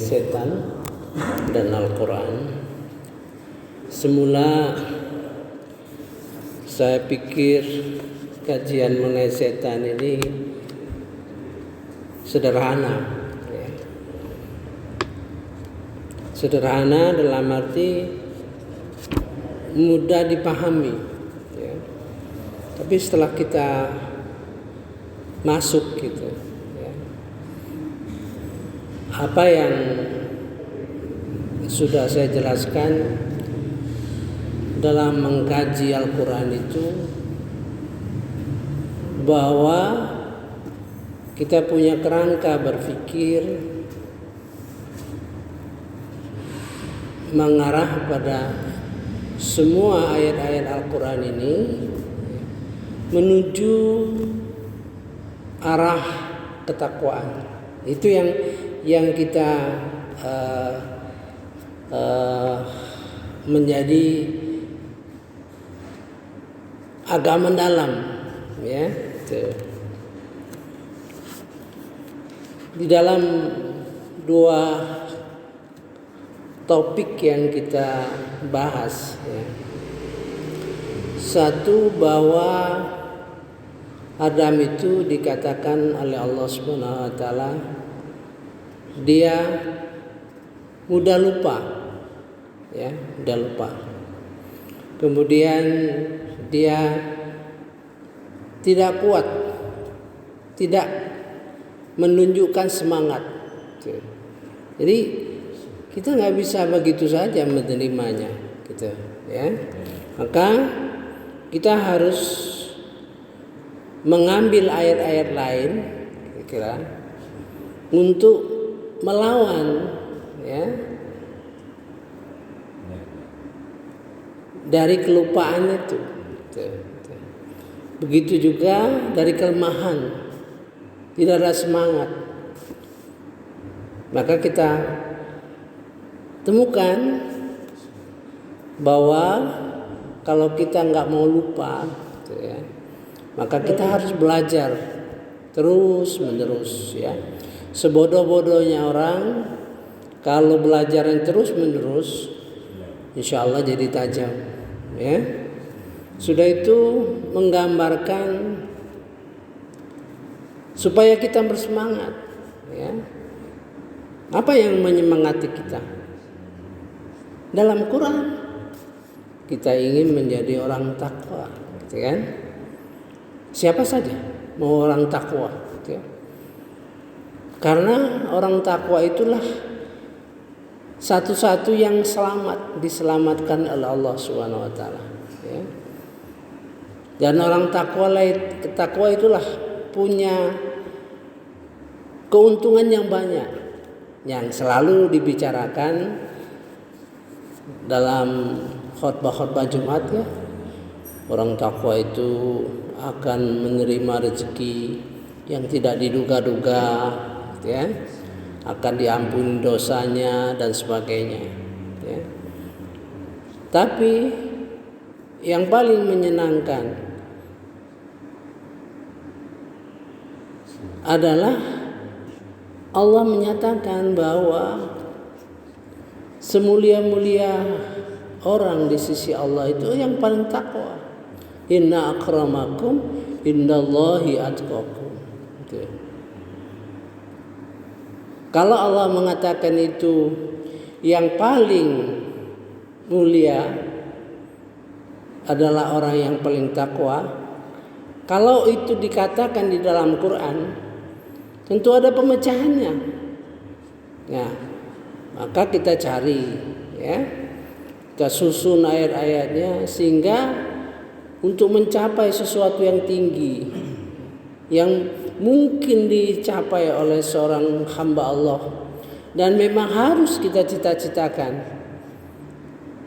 setan dan Al-Quran. Semula saya pikir kajian mengenai setan ini sederhana, sederhana dalam arti mudah dipahami, tapi setelah kita masuk gitu, apa yang sudah saya jelaskan dalam mengkaji Al-Quran itu, bahwa kita punya kerangka berpikir mengarah pada semua ayat-ayat Al-Quran ini menuju arah ketakwaan. Itu yang kita menjadi agak mendalam, ya. Di dalam dua topik yang kita bahas, ya. Satu, bahwa Adam itu dikatakan oleh Allah Subhanahu wa taala dia mudah lupa, ya, mudah lupa. Kemudian dia tidak kuat, tidak menunjukkan semangat. Jadi kita nggak bisa begitu saja menerimanya, gitu, ya. Maka kita harus mengambil ayat-ayat lain, kira-kira, untuk melawan, ya, dari kelupaan itu. Begitu juga dari kelemahan, tidak ada semangat. Maka kita temukan bahwa kalau kita nggak mau lupa, ya, maka kita harus belajar terus menerus, ya. Sebodoh-bodohnya orang, kalau belajar yang terus menerus, insya Allah jadi tajam, ya. Sudah itu menggambarkan supaya kita bersemangat, ya. Apa yang menyemangati kita? Dalam Quran kita ingin menjadi orang takwa, gitu kan? Siapa saja mau orang takwa, gitu ya. Karena orang takwa itulah satu-satu yang diselamatkan oleh Allah Subhanahu wa taala, ya. Dan orang takwa itulah punya keuntungan yang banyak, yang selalu dibicarakan dalam khutbah-khutbah Jumat, ya. Orang takwa itu akan menerima rezeki yang tidak diduga-duga, ya. Akan diampuni dosanya dan sebagainya, ya. Tapi yang paling menyenangkan adalah Allah menyatakan bahwa semulia-mulia orang di sisi Allah itu yang paling takwa. Inna akramakum indallahi atqakum. Kalau Allah mengatakan itu yang paling mulia adalah orang yang paling takwa, kalau itu dikatakan di dalam Quran, tentu ada pemecahannya. Nah, maka kita cari, ya, kita susun ayat-ayatnya sehingga untuk mencapai sesuatu yang tinggi, yang mungkin dicapai oleh seorang hamba Allah dan memang harus kita cita-citakan,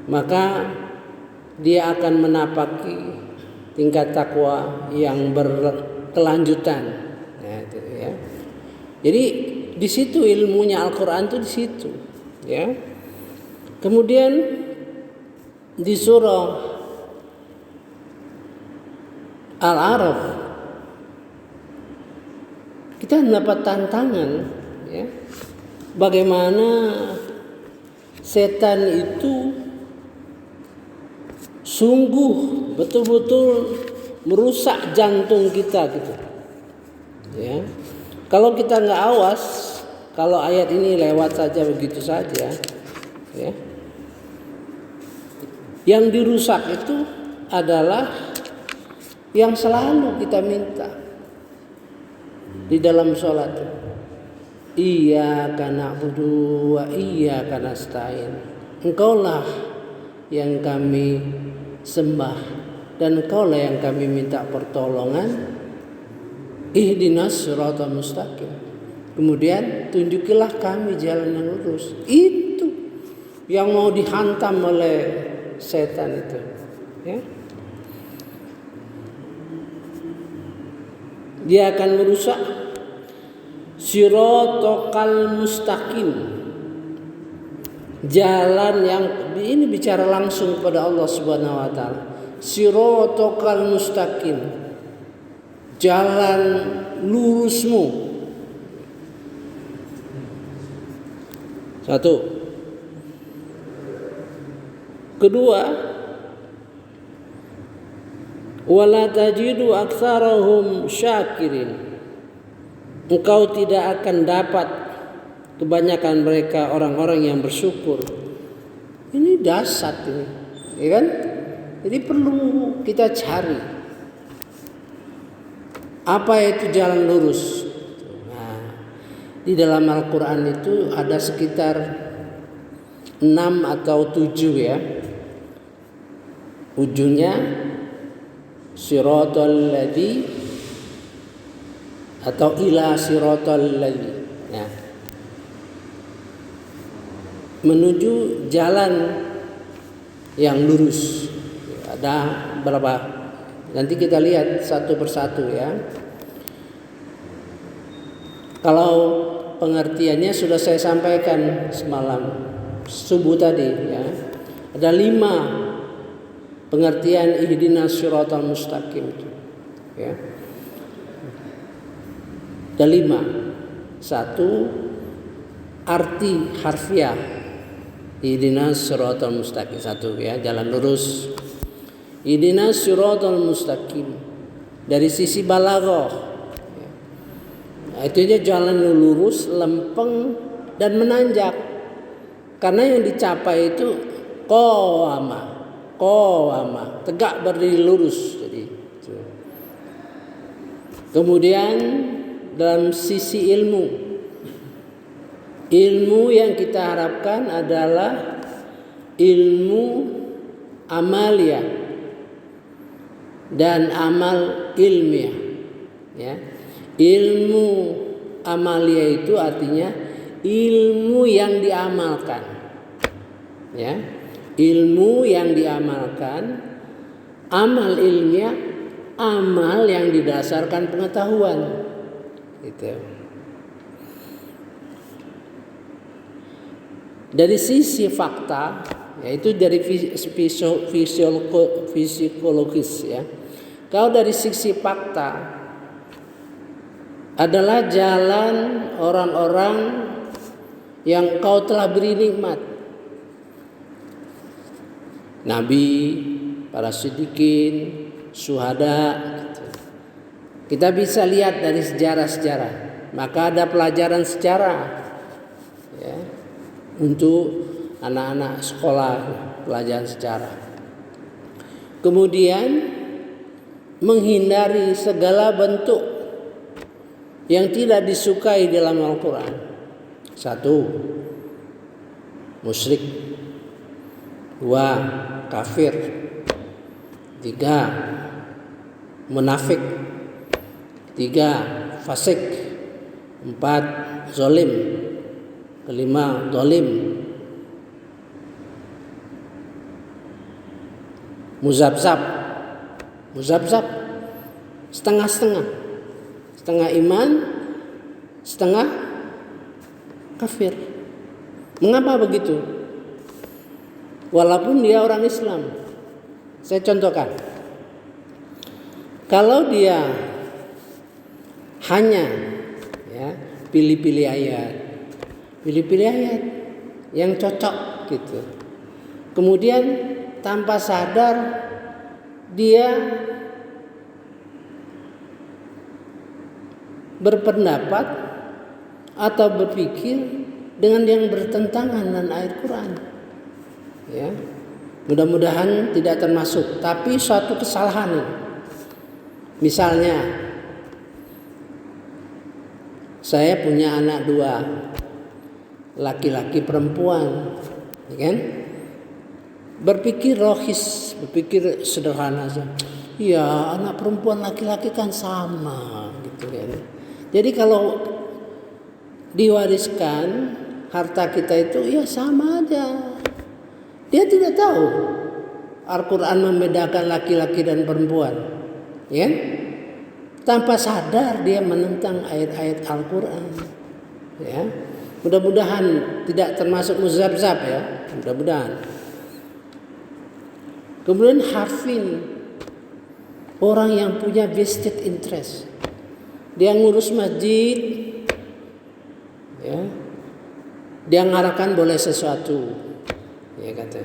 maka dia akan menapaki tingkat takwa yang berkelanjutan. Nah, itu, ya. Jadi di situ ilmunya Al-Quran itu di situ, ya. Kemudian di surah Al-A'raf kita mendapat tantangan, ya. bagaimana setan itu sungguh betul-betul merusak jantung kita gitu. Ya. Kalau kita nggak awas, kalau ayat ini lewat saja begitu saja, ya. Yang dirusak itu adalah yang selalu kita minta di dalam sholat. Iyyaka na'budu wa iyyaka nasta'in. Engkaulah yang kami sembah dan Engkaulah yang kami minta pertolongan. Ihdinas siratal mustaqim. Kemudian tunjukilah kami jalan yang lurus. Itu yang mau dihantam oleh setan itu, ya. Dia akan merusak siratal mustaqim, jalan yang ini bicara langsung kepada Allah Subhanahu wa taala. Siratal mustaqim, jalan lurusmu. Satu. Kedua, wala tajidu aktsarahum syakirin. Engkau tidak akan dapat kebanyakan mereka orang-orang yang bersyukur. Ini dasar ini, ya kan? Jadi perlu kita cari apa itu jalan lurus. Nah, di dalam Al-Quran itu ada sekitar 6 atau 7 ya. Ujungnya siratal ladzi atau ila siratal ladzi, ya. Menuju jalan yang lurus. Ada berapa? Nanti kita lihat satu persatu ya. Kalau pengertiannya sudah saya sampaikan semalam subuh tadi ya. Ada 5 pengertian ihdinas siratal mustaqim itu, ya. Ada 5. 1 arti harfiah ihdinas siratal mustaqim, 1 ya, jalan lurus. Ihdinas siratal mustaqim dari sisi balaghah, ya. Nah, itu aja jalan lurus, lempeng dan menanjak. Karena yang dicapai itu qawama, tegak berdiri lurus. Jadi itu. Kemudian dalam sisi ilmu yang kita harapkan adalah ilmu amalia dan amal ilmiah, ya. Ilmu amalia itu artinya ilmu yang diamalkan, ya. Ilmu yang diamalkan, amal ilmiah, amal yang didasarkan pengetahuan, gitu. Dari sisi fakta, yaitu dari fisiologis, ya. Kalau dari sisi fakta adalah jalan orang-orang yang kau telah beri nikmat. Nabi, para siddiqin, syuhada, gitu. Kita bisa lihat dari sejarah-sejarah. Maka ada pelajaran sejarah, ya, untuk anak-anak sekolah, pelajaran sejarah. Kemudian menghindari segala bentuk yang tidak disukai dalam Al-Quran. 1 musyrik, 2 kafir, 3 munafik, 3 fasik, 4 zalim, 5 zalim, muzabzab, setengah-setengah, setengah iman, setengah kafir. Mengapa begitu? Walaupun dia orang Islam. Saya contohkan. Kalau dia hanya, ya, pilih-pilih ayat, pilih-pilih ayat yang cocok gitu. Kemudian tanpa sadar dia berpendapat atau berpikir dengan yang bertentangan dengan ayat Quran. Ya. Mudah-mudahan tidak termasuk, tapi suatu kesalahan. Misalnya saya punya anak 2, laki-laki perempuan, ya kan? Berpikir logis, berpikir sederhana saja. Ya, anak perempuan laki-laki kan sama gitu kan. Jadi kalau diwariskan harta kita itu ya sama aja. Dia tidak tahu Al-Quran membedakan laki-laki dan perempuan, ya? Tanpa sadar dia menentang ayat-ayat Al-Quran, ya. Mudah-mudahan tidak termasuk muzabzab ya, mudah-mudahan. Kemudian hafin, orang yang punya vested interest, dia ngurus masjid, ya. Dia ngarahkan boleh sesuatu, ya kata.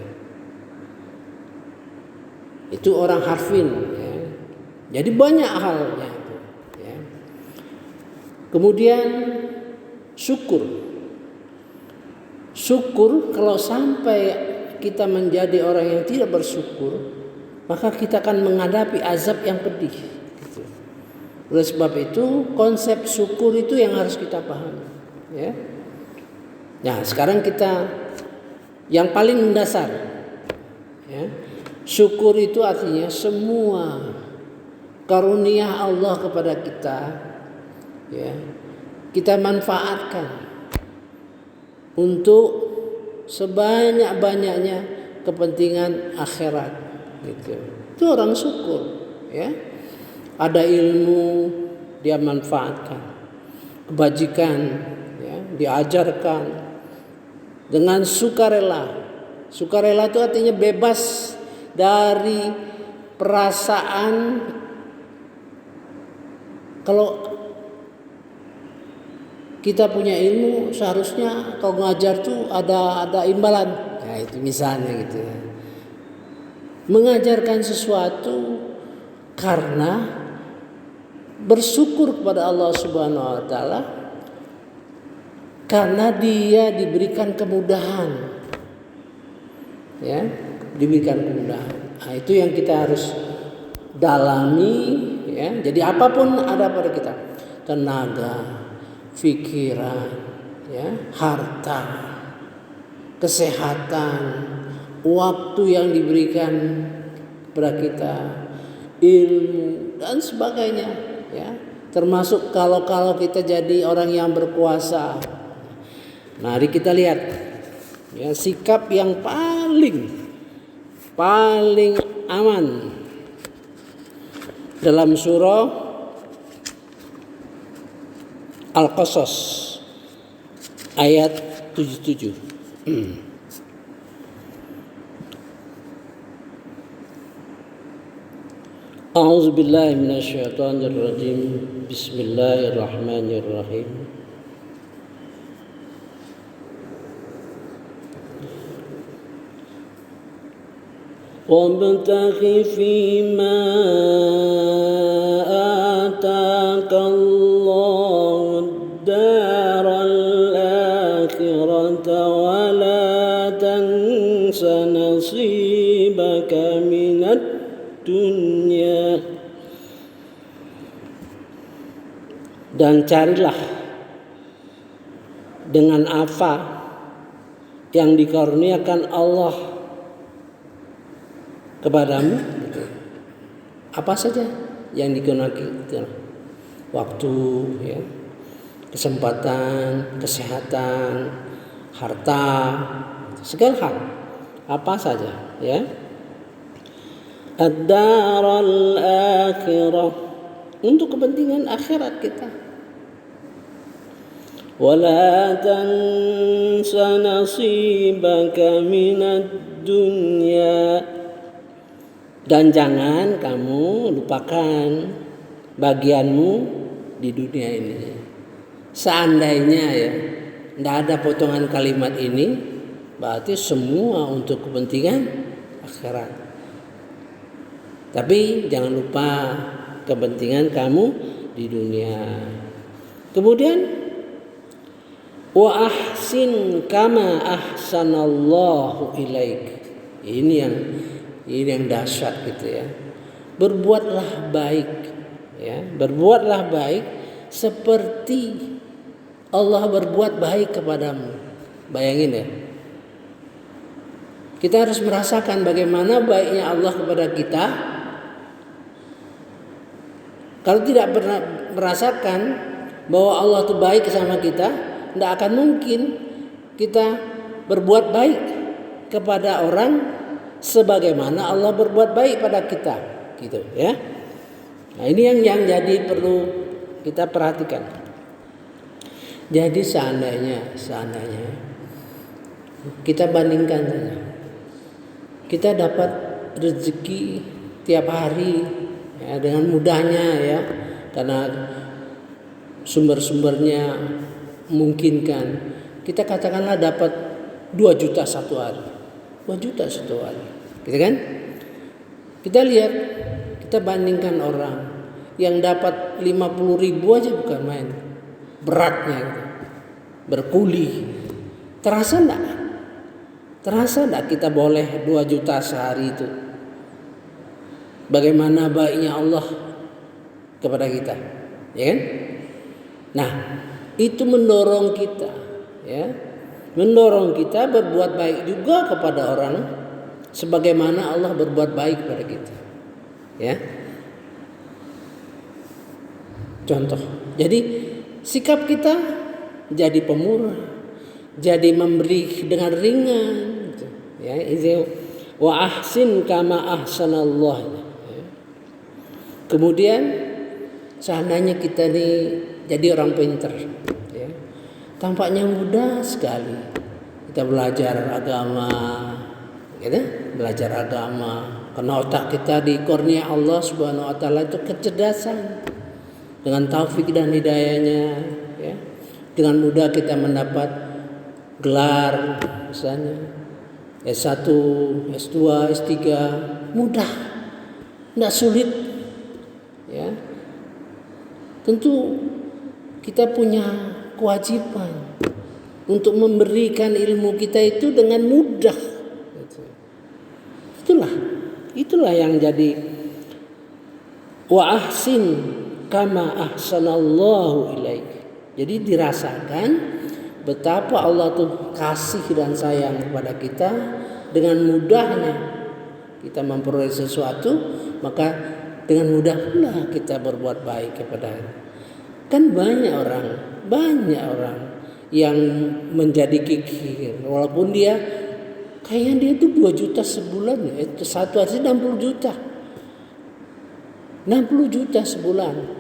Itu orang harfin, ya. Jadi banyak halnya itu, ya. Kemudian syukur kalau sampai kita menjadi orang yang tidak bersyukur, maka kita akan menghadapi azab yang pedih gitu. Oleh sebab itu konsep syukur itu yang harus kita pahami, ya. Nah, sekarang kita yang paling mendasar, ya. Syukur itu artinya semua karunia Allah kepada kita, ya, kita manfaatkan untuk sebanyak-banyaknya kepentingan akhirat gitu. Itu orang syukur, ya. Ada ilmu dia manfaatkan, kebajikan, ya, diajarkan dengan sukarela. Sukarela itu artinya bebas dari perasaan kalau kita punya ilmu seharusnya kalau ngajar tuh ada imbalan. Nah, itu misalnya gitu ya. Mengajarkan sesuatu karena bersyukur kepada Allah Subhanahu wa taala karena dia diberikan kemudahan. Ya, diberikan kemudahan. Nah, itu yang kita harus dalami, ya. Jadi apapun ada pada kita, tenaga, pikiran, ya, harta, kesehatan, waktu yang diberikan kepada kita, ilmu dan sebagainya, ya. Termasuk kalau kita jadi orang yang berkuasa. Mari kita lihat, ya, sikap yang paling aman dalam surah Al-Qasas ayat 77. A'udzu billahi minasyaitonir rajim. Bismillahirrahmanirrahim. وابتغ فيما آتاك الله الدار الآخرة ولا تنس نصيبك من الدنيا. Dan carilah dengan apa yang dikaruniakan Allah kepadamu, apa saja yang digunakan, waktu, ya, kesempatan, kesehatan, harta, segala hal, apa saja, ya. Ad-daral akhirah, untuk kepentingan akhirat kita. Wala tansa nasibaka minad dunya, dan jangan kamu lupakan bagianmu di dunia ini. Seandainya, ya, Tidak ada potongan kalimat ini, berarti semua untuk kepentingan akhirat. Tapi jangan lupa kepentingan kamu di dunia. Kemudian wa ahsin kama ahsanallahu ilaik. Ini yang dahsyat gitu ya. Berbuatlah baik ya, berbuatlah baik seperti Allah berbuat baik kepadamu. Bayangin ya. Kita harus merasakan bagaimana baiknya Allah kepada kita. Kalau tidak pernah merasakan bahwa Allah itu baik sama kita, tidak akan mungkin kita berbuat baik kepada orang sebagaimana Allah berbuat baik pada kita, gitu ya. Nah, ini yang jadi perlu kita perhatikan. Jadi seandainya kita bandingkan saja, kita dapat rezeki tiap hari ya, dengan mudahnya ya, karena sumber-sumbernya memungkinkan. Kita katakanlah dapat 2 juta satu hari, 2 juta satu hari, gitu kan? Kita lihat, kita bandingkan orang yang dapat 50.000 aja bukan main. Beratnya gitu. Berkuli. Terasa enggak? Terasa enggak kita boleh 2 juta sehari itu? Bagaimana baiknya Allah kepada kita, ya kan? Nah, itu mendorong kita ya. Mendorong kita berbuat baik juga kepada orang sebagaimana Allah berbuat baik kepada kita. Ya. Contoh. Jadi sikap kita jadi pemurah, jadi memberi dengan ringan, gitu. Ya, wa ahsin kama ahsanallah. Ya. Kemudian seandainya kita ini jadi orang pintar, ya, tampaknya mudah sekali kita belajar agama, gitu, belajar agama. Karena otak kita dikurnia Allah Subhanahu Wa Taala itu kecerdasan. Dengan taufik dan hidayahnya ya, dengan mudah kita mendapat gelar misalnya S1, S2, S3, mudah, tidak sulit ya. Tentu kita punya kewajiban untuk memberikan ilmu kita itu dengan mudah. Itulah yang jadi wa ahsin kama ahsanallahu ilaik. Jadi dirasakan betapa Allah tuh kasih dan sayang kepada kita. Dengan mudahnya kita memperoleh sesuatu, maka dengan mudah pula kita berbuat baik kepada. Kan banyak orang yang menjadi kikir walaupun dia kayaknya dia tuh 2 juta sebulan ya, itu satu hari 60 juta. 60 juta sebulan.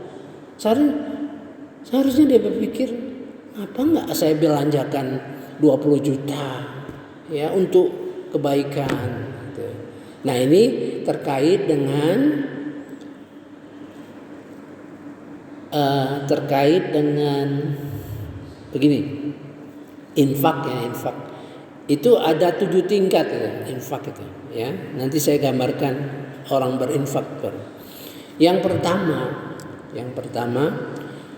Seharusnya dia berpikir, apa enggak saya belanjakan 20 juta ya untuk kebaikan. Nah, ini terkait dengan begini, infak ya, infak. Itu ada 7 tingkat ya, infak itu ya. Nanti saya gambarkan orang berinfak. Yang pertama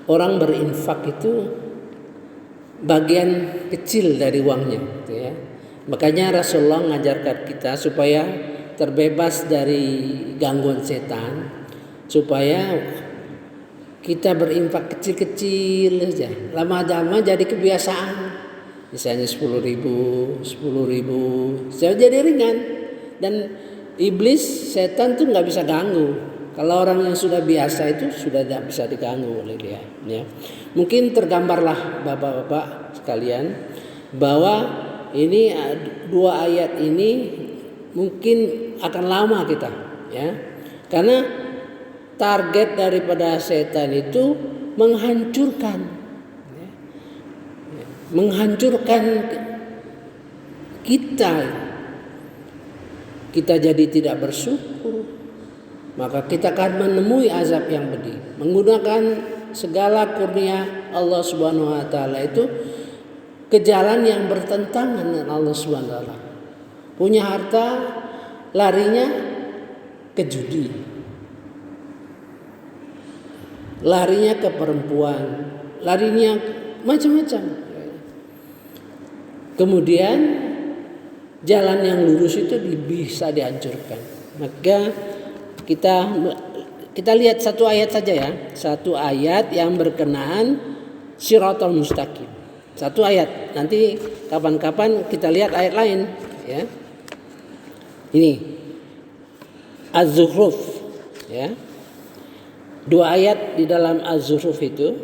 orang berinfak itu bagian kecil dari uangnya gitu ya. Makanya Rasulullah mengajarkan kita supaya terbebas dari gangguan setan, supaya kita berinfak kecil-kecil saja. Lama-lama jadi kebiasaan. Misalnya 10.000, jadi ringan. Dan iblis, setan tuh nggak bisa ganggu. Kalau orang yang sudah biasa itu sudah tidak bisa diganggu oleh dia. Ya. Mungkin tergambarlah bapak-bapak sekalian bahwa ini 2 ayat ini mungkin akan lama kita, ya, karena target daripada setan itu menghancurkan kita jadi tidak bersyukur, maka kita akan menemui azab yang pedih. Menggunakan segala kurnia Allah Subhanahu wa taala itu ke jalan yang bertentangan dengan Allah Subhanahu wa taala. Punya harta, larinya ke judi. Larinya ke perempuan, larinya macam-macam. Kemudian jalan yang lurus itu bisa dihancurkan. Maka kita lihat satu ayat saja ya, satu ayat yang berkenaan Shiratal Mustaqim. Satu ayat. Nanti kapan-kapan kita lihat ayat lain ya. Ini Az-Zukhruf ya. Dua ayat di dalam Az-Zukhruf itu.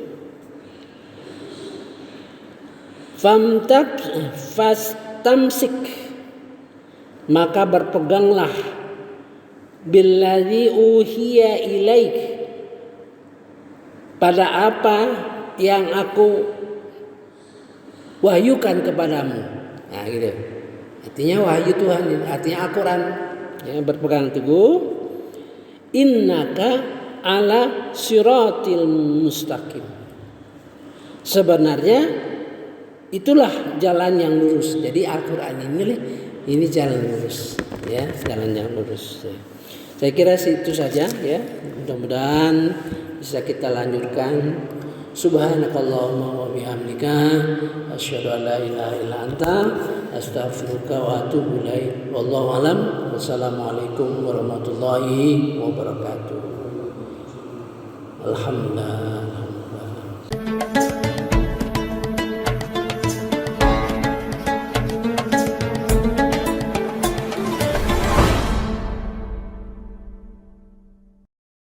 Fastamsik, maka berpeganglah billadzi uhiya ilaik, pada apa yang aku wahyukan kepadamu. Nah gitu. Artinya wahyu Tuhan, artinya Al-Quran. Ya, berpegang teguh. Innaka ala siratil mustaqim. Sebenarnya itulah jalan yang lurus. Jadi Al-Quran ini jalan lurus, ya, jalan yang lurus. Saya kira itu saja, ya. Mudah-mudahan bisa kita lanjutkan. Subhanakallahumma wa bihamdika asyhadu an la ilaha illa anta astaghfiruka wa atubu ilaik. Wallahu alam. Wassalamualaikum warahmatullahi wabarakatuh. Alhamdulillah.